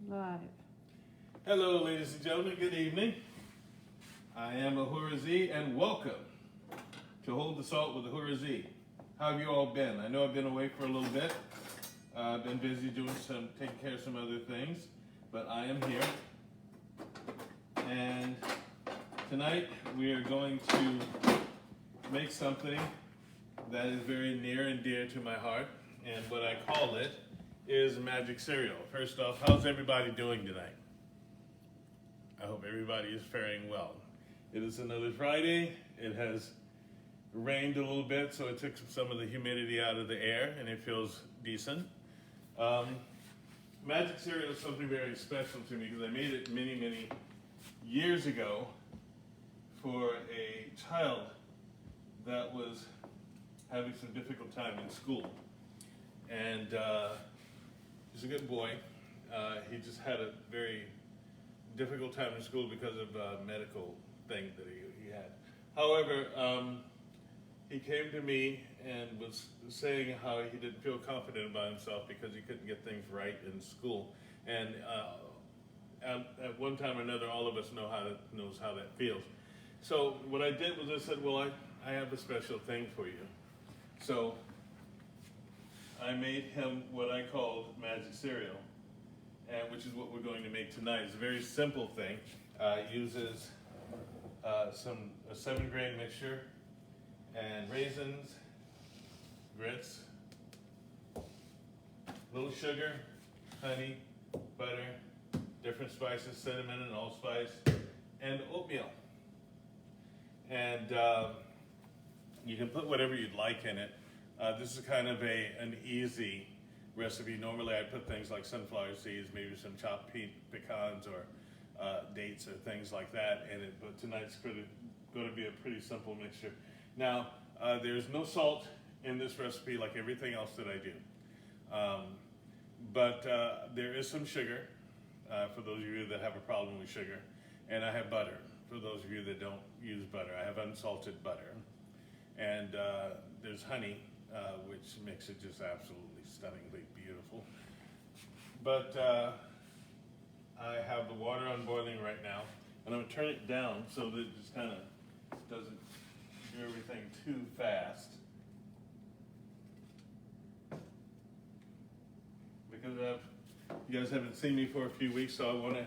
Live. Hello, ladies and gentlemen. Good evening. I am Ahura Z, and welcome to Hold the Salt with Ahura Z. How have you all been? I know I've been away for a little bit. I've been busy taking care of some other things, but I am here. And tonight we are going to make something that is very near and dear to my heart, and what I call it is magic cereal. First off, how's everybody doing tonight? I hope everybody is faring well. It is another Friday. It has rained a little bit, so it took some of the humidity out of the air, and it feels decent. Magic cereal is something very special to me because I made it many, many years ago for a child that was having some difficult time in school. And he's a good boy. He just had a very difficult time in school because of a medical thing that he had. However, he came to me and was saying how he didn't feel confident about himself because he couldn't get things right in school. And at one time or another, all of us knows how that feels. So what I did was I said, well, I have a special thing for you. So I made him what I called magic cereal, and which is what we're going to make tonight. It's a very simple thing. It uses a 7-grain mixture and raisins, grits, little sugar, honey, butter, different spices, cinnamon and allspice, and oatmeal. And you can put whatever you'd like in it. This is kind of an easy recipe. Normally I'd put things like sunflower seeds, maybe some chopped pecans or dates or things like that in it, but tonight's going to be a pretty simple mixture. Now, there's no salt in this recipe like everything else that I do, but there is some sugar for those of you that have a problem with sugar, and I have butter for those of you that don't use butter. I have unsalted butter, and there's honey, which makes it just absolutely stunningly beautiful. But I have the water on boiling right now, and I'm going to turn it down so that it just kind of doesn't do everything too fast. Because you guys haven't seen me for a few weeks, so I want to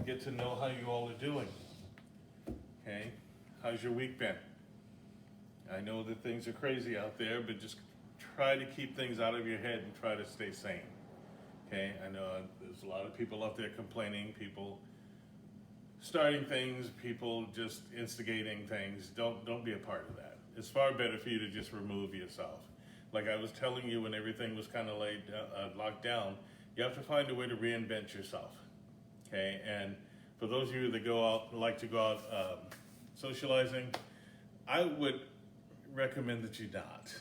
get to know how you all are doing. Okay? How's your week been? I know that things are crazy out there, but just try to keep things out of your head and try to stay sane. Okay, I know there's a lot of people out there complaining, people starting things, people just instigating things. Don't be a part of that. It's far better for you to just remove yourself. Like I was telling you when everything was kind of locked down, you have to find a way to reinvent yourself. Okay, and for those of you that like to go out socializing, I would recommend that you not.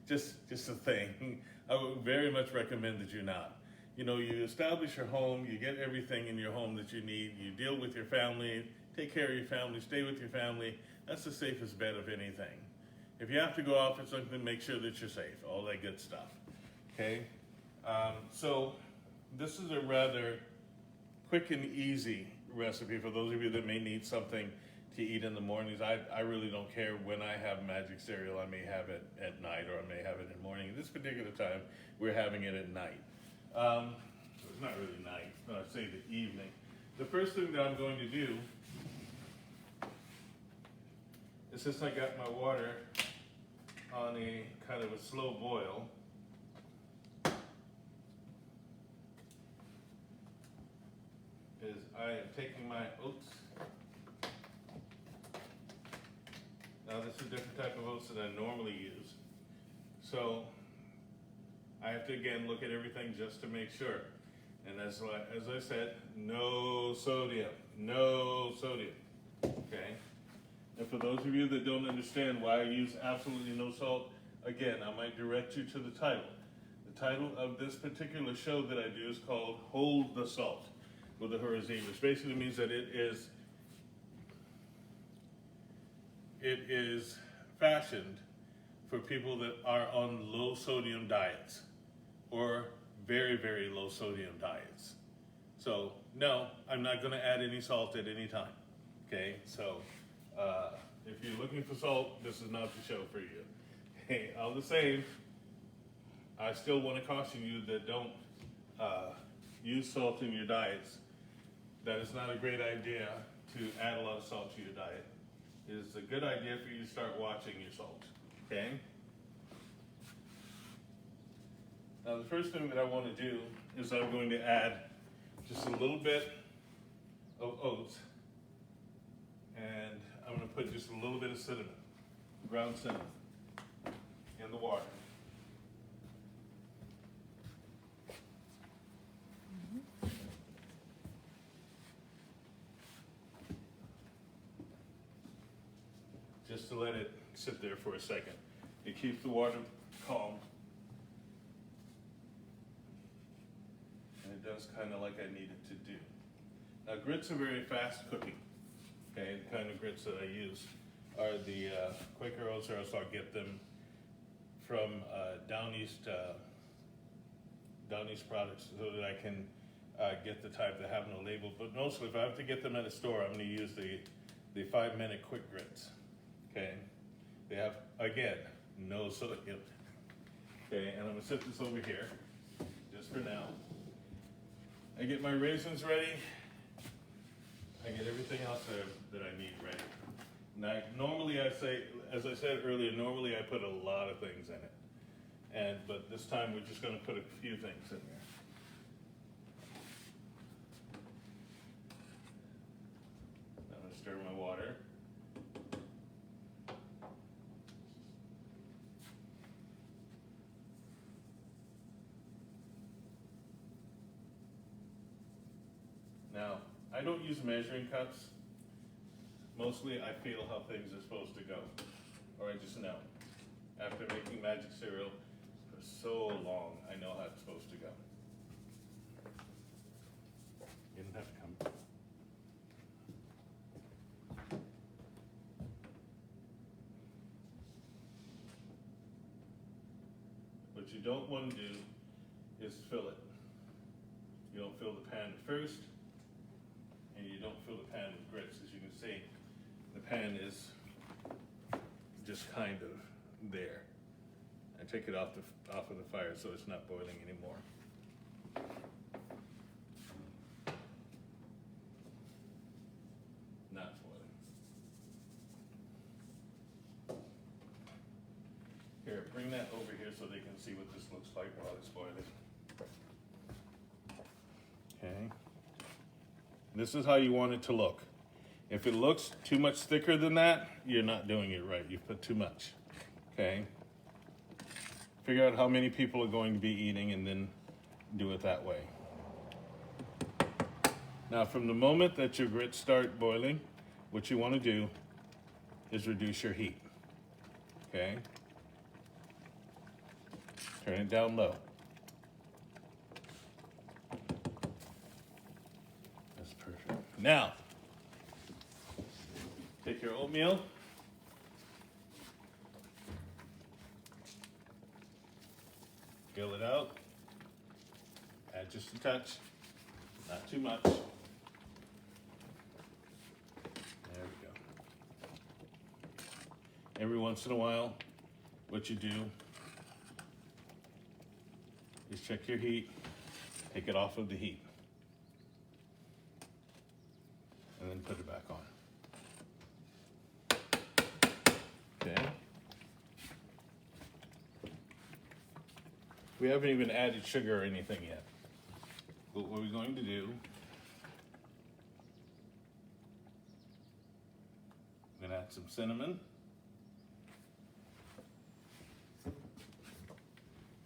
just a thing. I would very much recommend that you not. You know, you establish your home, you get everything in your home that you need, you deal with your family, take care of your family, stay with your family. That's the safest bet of anything. If you have to go out for something, make sure that you're safe, all that good stuff. Okay? So this is a rather quick and easy recipe for those of you that may need something to eat in the mornings. I really don't care when I have magic cereal. I may have it at night or I may have it in the morning. This particular time, we're having it at night. It's not really night, but I say the evening. The first thing that I'm going to do is, since I got my water on a kind of a slow boil, is I am taking my oats. Now this is a different type of oats that I normally use. So I have to again look at everything just to make sure. And as I said, no sodium, okay? And for those of you that don't understand why I use absolutely no salt, again, I might direct you to the title. The title of this particular show that I do is called Hold the Salt with Ahura Z, which basically means that it is fashioned for people that are on low sodium diets or very, very low sodium diets. So no, I'm not gonna add any salt at any time, okay? So if you're looking for salt, this is not the show for you. Hey, all the same, I still wanna caution you that don't use salt in your diets. That is not a great idea to add a lot of salt to your diet. It is a good idea for you to start watching your salt, okay? Now the first thing that I want to do is I'm going to add just a little bit of oats, and I'm going to put just a little bit of cinnamon, ground cinnamon, in the water. Just to let it sit there for a second. It keeps the water calm. And it does kind of like I need it to do. Now grits are very fast cooking. Okay, the kind of grits that I use are the Quaker oats, or else I'll get them from Down East products, so that I can get the type that have no label. But mostly if I have to get them at a store, I'm gonna use the 5-minute quick grits. Okay, they have, again, no sodium. Okay, and I'm gonna set this over here, just for now. I get my raisins ready. I get everything else that I need ready. Now, normally I say, as I said earlier, normally I put a lot of things in it. But this time we're just gonna put a few things in there. I'm gonna stir my water. Now, I don't use measuring cups. Mostly I feel how things are supposed to go, or I just know. After making magic cereal for so long, I know how it's supposed to go. You don't have to come. What you don't want to do is fill it. You don't fill the pan first, and you don't fill the pan with grits. As you can see, the pan is just kind of there. I take it off of the fire so it's not boiling anymore. Not boiling. Here, bring that over here so they can see what this looks like while it's boiling. Okay. This is how you want it to look. If it looks too much thicker than that, you're not doing it right. You've put too much. Okay. Figure out how many people are going to be eating and then do it that way. Now, from the moment that your grits start boiling, what you want to do is reduce your heat. Okay. Turn it down low. That's perfect. Now, take your oatmeal. Fill it out. Add just a touch, not too much. There we go. Every once in a while, what you do is check your heat, take it off of the heat, and then put it back on. Okay. We haven't even added sugar or anything yet. But what we're going to do, I'm going to add some cinnamon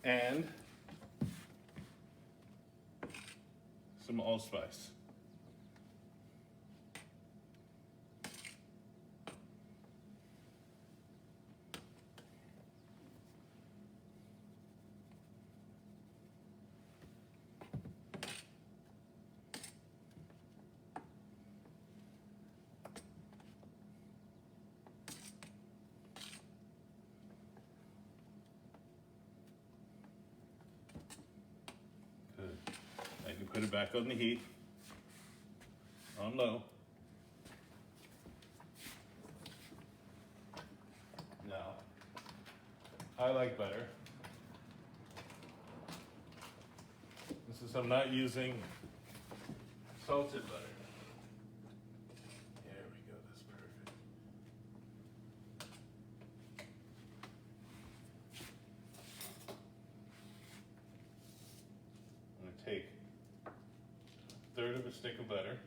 and some allspice. Put it back on the heat, on low. Now, I like butter. Since I'm not using salted butter. There we go, that's perfect. I'm gonna take a third of a stick of butter.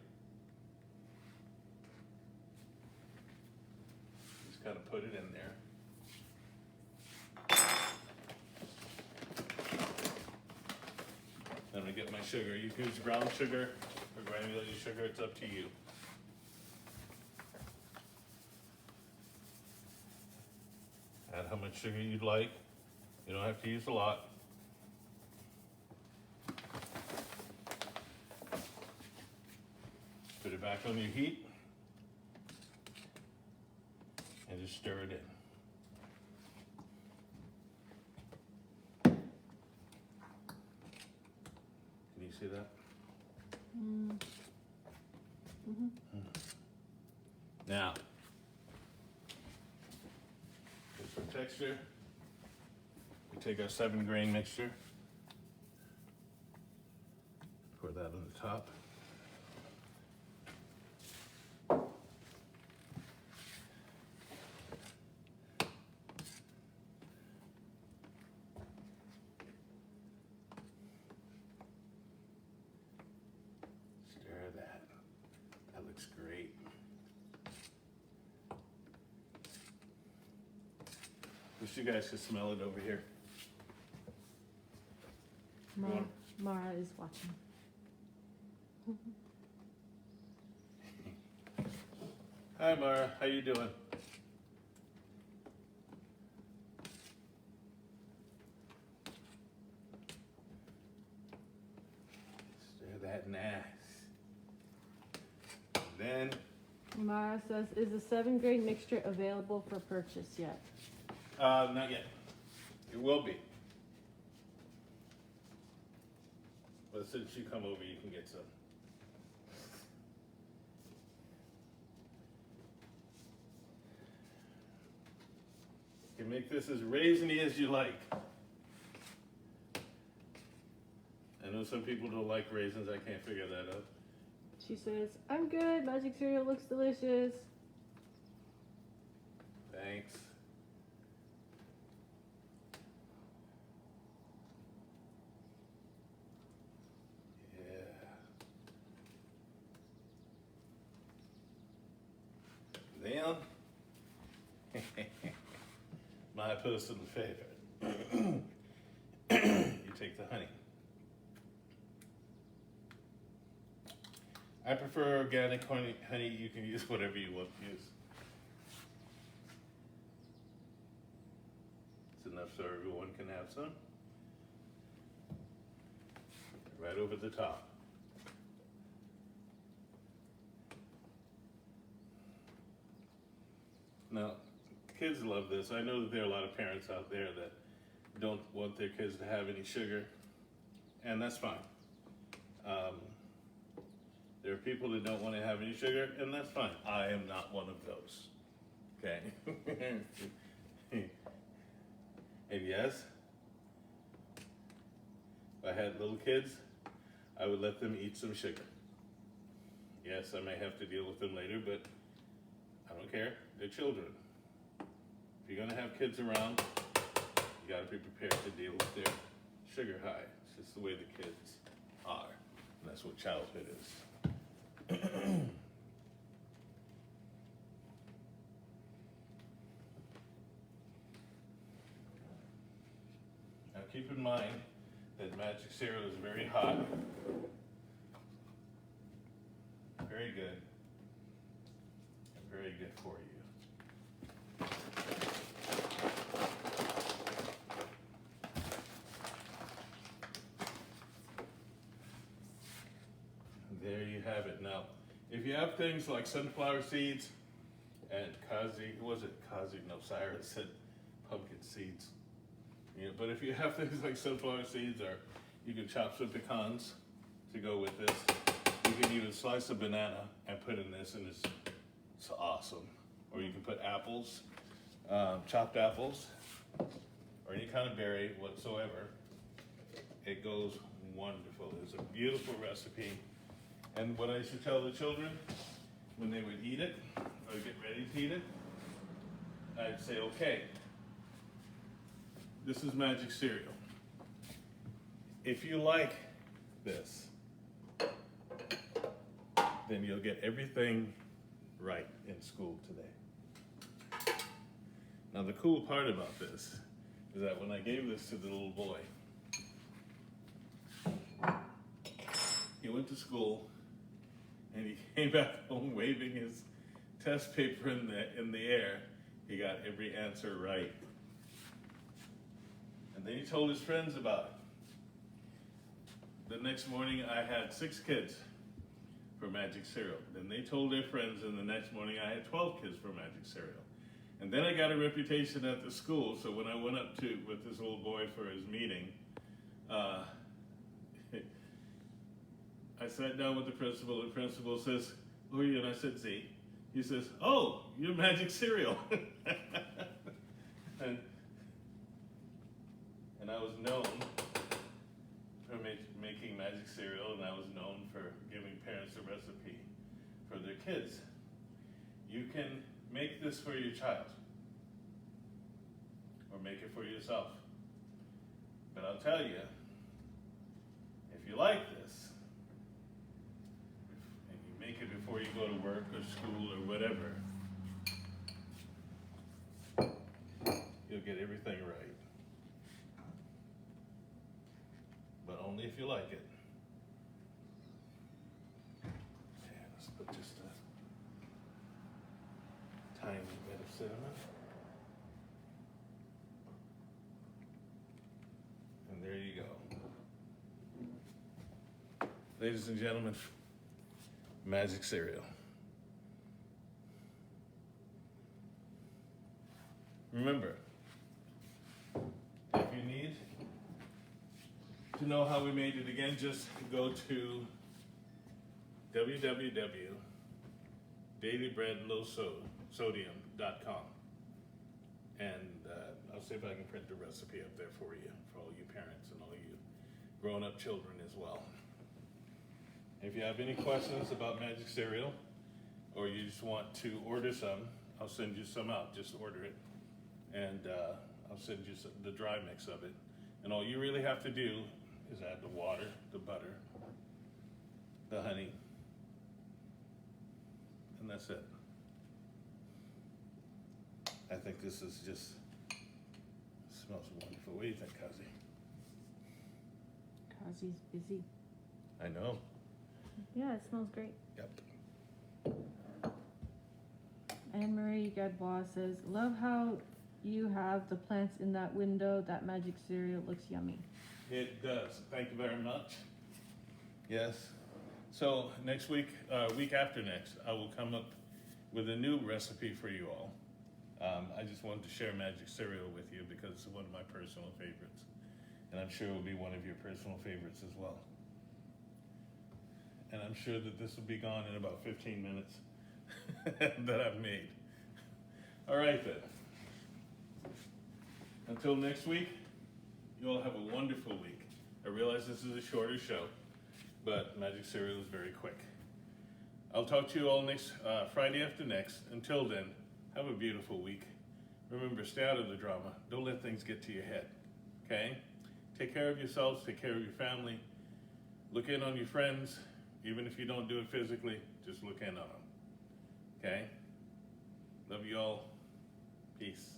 Just kind of put it in there. I'm gonna get my sugar. You can use brown sugar or granulated sugar, it's up to you. Add how much sugar you'd like. You don't have to use a lot. Put it back on your heat and just stir it in. Can you see that? Now, just for texture, we take our 7-grain mixture, pour that on the top. Stir that. That looks great. Wish you guys could smell it over here. Mara is watching. Hi Mara, how you doing? Stir that nice. Then Mara says, is the 7-grain mixture available for purchase yet? not yet. It will be. But since you come over, you can get some. You can make this as raisiny as you like. I know some people don't like raisins. I can't figure that out. She says, I'm good. Magic cereal looks delicious. Thanks. Yeah. Then, my personal favorite. You take the honey. I prefer organic honey. You can use whatever you want to use. It's enough so everyone can have some. Right over the top. Now, kids love this. I know that there are a lot of parents out there that don't want their kids to have any sugar, and that's fine. There are people that don't want to have any sugar, and that's fine. I am not one of those. Okay? And yes, if I had little kids, I would let them eat some sugar. Yes, I may have to deal with them later, but I don't care. They're children. If you're gonna have kids around, you gotta be prepared to deal with their sugar high. It's just the way the kids are. And that's what childhood is. Now keep in mind that magic cereal is very hot. Very good. And very good for you. There you have it. Now, if you have things like sunflower seeds and Cyrus said pumpkin seeds. Yeah, but if you have things like sunflower seeds, or you can chop some pecans, to go with this. You can even slice a banana and put in this, and it's awesome. Or you can put apples, chopped apples, or any kind of berry whatsoever. It goes wonderful. It's a beautiful recipe. And what I used to tell the children when they would eat it, or get ready to eat it, I'd say, okay, this is magic cereal. If you like this, then you'll get everything right in school today. Now the cool part about this is that when I gave this to the little boy, he went to school and he came back home waving his test paper in the air. He got every answer right. And then he told his friends about it. The next morning I had 6 kids for magic cereal. Then they told their friends, and the next morning I had 12 kids for magic cereal. And then I got a reputation at the school, so when I went up with this little boy for his meeting, I sat down with the principal. The principal says, "Who are you?" And I said, "Z." He says, "Oh, you're magic cereal." and I was known for making magic cereal, and I was known for giving parents a recipe for their kids. You can make this for your child, or make it for yourself. But I'll tell you, if you like this, and you make it before you go to work or school or whatever, you'll get everything right. But only if you like it. Okay, let's put just a tiny bit of cinnamon. And there you go. Ladies and gentlemen, magic cereal. Remember, if you need to know how we made it again, just go to www.dailybreadlowsodium.com, and I'll see if I can print the recipe up there for you, for all you parents and all you grown-up children as well. If you have any questions about magic cereal, or you just want to order some, I'll send you some out. Just order it, and I'll send you the dry mix of it. And all you really have to do is add the water, the butter, the honey, and that's it. I think this is just, smells wonderful. What do you think, Kazi? Kazi's busy. I know. Yeah, it smells great. Yep. Anne Marie Gadbois says, "Love how you have the plants in that window. That magic cereal looks yummy." It does. Thank you very much. Yes. So next week, week after next, I will come up with a new recipe for you all. I just wanted to share magic cereal with you because it's one of my personal favorites. And I'm sure it will be one of your personal favorites as well. And I'm sure that this will be gone in about 15 minutes that I've made. All right then. Until next week, you all have a wonderful week. I realize this is a shorter show, but magic cereal is very quick. I'll talk to you all next Friday after next. Until then, have a beautiful week. Remember, stay out of the drama. Don't let things get to your head, okay? Take care of yourselves, take care of your family. Look in on your friends. Even if you don't do it physically, just look in on them, okay? Love you all. Peace.